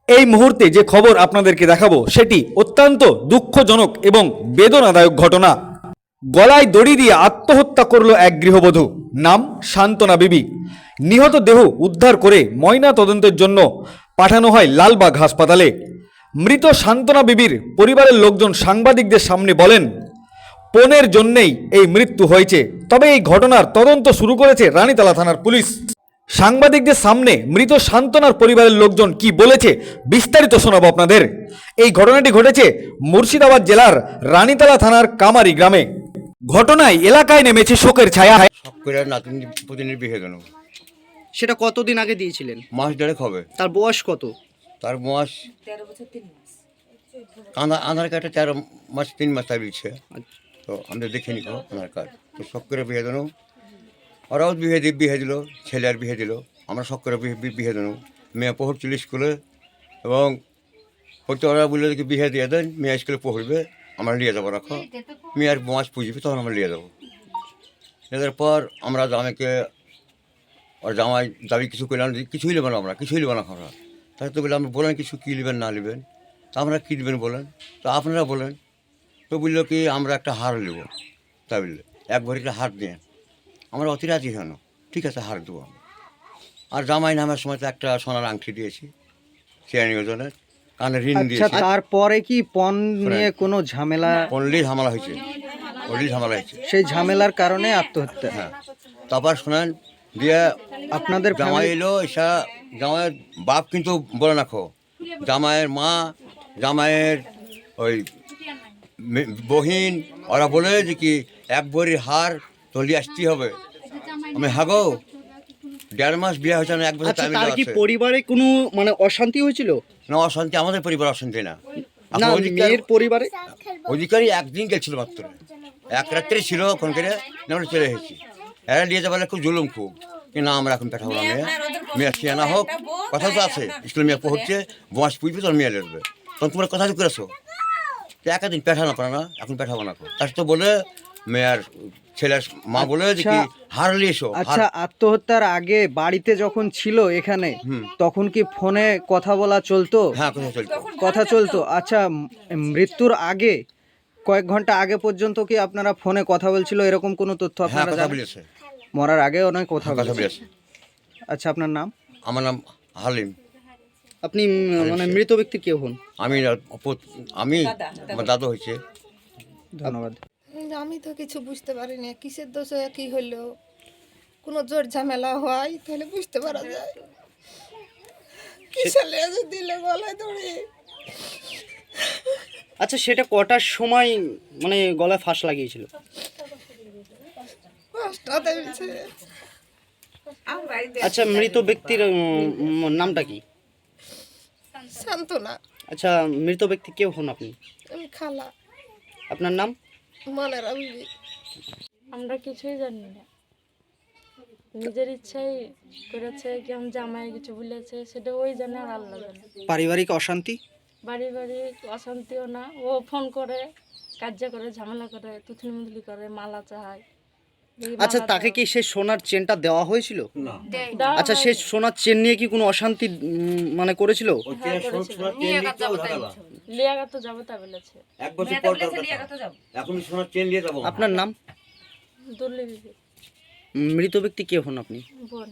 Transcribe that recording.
এই মুহূর্তে যে খবর আপনাদেরকে দেখাবো সেটি অত্যন্ত দুঃখজনক এবং বেদনাদায়ক ঘটনা। গলায় দড়ি দিয়ে আত্মহত্যা করল এক গৃহবধূ, নাম সান্ত্বনা বিবি। নিহত দেহ উদ্ধার করে ময়না তদন্তের জন্য পাঠানো হয় লালবাগ হাসপাতালে। মৃত সান্ত্বনা বিবির পরিবারের লোকজন সাংবাদিকদের সামনে বলেন, পণের জন্যেই এই মৃত্যু হয়েছে। তবে এই ঘটনার তদন্ত শুরু করেছে রানীতলা থানার পুলিশ। সাংবাদিকদের সামনে মৃত সান্ত্বনার পরিবারের লোকজন কি বলেছে বিস্তারিত শোনাবো আপনাদের। এই ঘটনাটি ঘটেছে মুর্শিদাবাদ জেলার রানীতলা থানার কামারি গ্রামে। ঘটনায় এলাকায় নেমেছে শোকের ছায়া। শখ করে নাতিন পুতিনের বিয়ে দেন। সেটা কতদিন আগে দিয়েছিলেন? মাস দেড়েক হবে। তার বয়স কত? তার বয়স 13 বছর 3 মাস। আধার কার্ডে 13 মাস 3 মাস তাই দিচ্ছে। তো আমরা দেখিনি তো আধার কার্ড। তো শখ করে বিয়ে দেন। ওরাও বিয়ে দিল, ছেলে আর বিয়ে দিল। আমরা শখ করে বিয়ে দেন। মেয়ে পড়ছিল স্কুলে এবং পড়তে ওরা বললো যে বিয়ে দিয়ে দেন, মেয়ে স্কুলে পড়বে, আমরা নিয়ে যাবো, রাখো মেয়ের মাস পুষবে তখন আমরা নিয়ে যাবো। এদের পর আমরা জামাইকে ওর জামাই দাবি কিছু করলাম, কিছুই নেবেন আমরা, কিছুই নেবেন না আমরা। তাই তো বললাম, আমরা বলেন কিছু কী নেবেন না নেবেন, তা আমরা কী দেবেন বলেন, তো আপনারা বলেন। তো বললো কি আমরা একটা হার নেব, তাই বললে 1 ভরিটা হার দিয়ে আমরা অতি রাজি হেন, ঠিক আছে হার দেবো আমরা। আর জামাই নামের সময় তো একটা সোনার আংটি দিয়েছি চেয়ার নিয়োজনের, কারণে ঋণ আচ্ছা, দিয়েছি। তারপরে কি পণ নিয়ে কোনো ঝামেলা? পনলি ঝামেলা হয়েছে, ওলি ঝামেলা হয়েছে। সেই ঝামেলার কারণে আত্মহত্যা? হ্যাঁ, তারপর শোনেন দিয়ে আপনাদের জামাই এলো, এসা জামাইয়ের বাপ কিন্তু বলে রাখো, জামাইয়ের মা, জামাইয়ের ওই বহিন, ওরা বলে যে কি 1 ভরির হার তলি আসতেই হবে। আমি হাগো 1.5 মাস বিয়ে হয়েছে না, 1 বছর আচ্ছা, টাইম তার কি আছে পরিবারে কোনো মানে অশান্তি হয়েছিল? না, অশান্তি আমাদের পরিবার অশান্তি না। না, মেয়ের পরিবারে অধিকারী একদিন গেছিল মাত্র, 1 রাত্রে ছিল, ফোন করে আমরা চলে এসেছি। এরা নিয়ে যাবে খুব জুলুম খুব, কি না আমরা এখন পাঠাবো না, মেয়ে সিয়ানা হোক, কথা তো আছে স্কুলে মেয়ে পড়ছে, বয়স পুজবে তোর মেয়ে লেটবে, তখন তোমার কথা তো করেছো একদিন পেঠানো পারে না, এখন পেঠাবো না। তার তো বলে মেয়ের ছেলের মা বলে যে কি হার নিয়ে এসো। আচ্ছা, আত্মহত্যার আগে বাড়িতে যখন ছিল এখানে, তখন কি ফোনে কথা বলা চলতো? হ্যাঁ, কথা চলতো, কথা চলতো। আচ্ছা, মৃত্যুর আগে কয়েক ঘন্টা আগে পর্যন্ত কি আপনারা ফোনে কথা বলছিল, এরকম কোনো তথ্য হ্যাঁ আপনারা কথা জানেন? বলেছে, মরার আগে অনেক কথা কথা বলেছে। বলেছে। আচ্ছা, আপনার নাম? আমার নাম হালিম। আপনি মানে মৃত ব্যক্তির কেউ হন? আমি আমার দাদু হয়েছে। ধন্যবাদ। আমি তো কিছু বুঝতে পারিনি কিসের দোষ হয়ে কি হইলো, কোনো জোর ঝামেলা হয় তাহলে বুঝতে পারা যায়। কিসের লেজে দিলে গলায় দড়ি। আচ্ছা, সেটা কটার সময় মানে গলায় ফাঁস লাগিয়েছিল? 5টাতে হয়েছে। আচ্ছা, মৃত ব্যক্তির নামটা কি? সান্ত্বনা। আচ্ছা, মৃত ব্যক্তি কেউ হন আপনি? আমি খালা। আপনার নাম? মনের আবিবি। আমরা কিছুই জানি না, নিজের ইচ্ছাই করেছে, কেমন জামাই কিছু বলেছে সেটা ওই জানে আর আল্লাহ জানে। পারিবারিক অশান্তি? বাড়ি অশান্তিও না, ও ফোন করে কার্য করে ঝামেলা করে তুথনি মুদলি করে মালা চায়। আচ্ছা, তাকে কি সে সোনার চেনটা দেওয়া হয়েছিল? দেওয়া আচ্ছা, সে সোনার চেন নিয়ে কি কোনো অশান্তি মানে করেছিল? লিয়াগা তো যাবো তা বলেছে। আপনার নাম? দুর্লি বিবি। মৃত ব্যক্তি কে হন আপনি? বোন।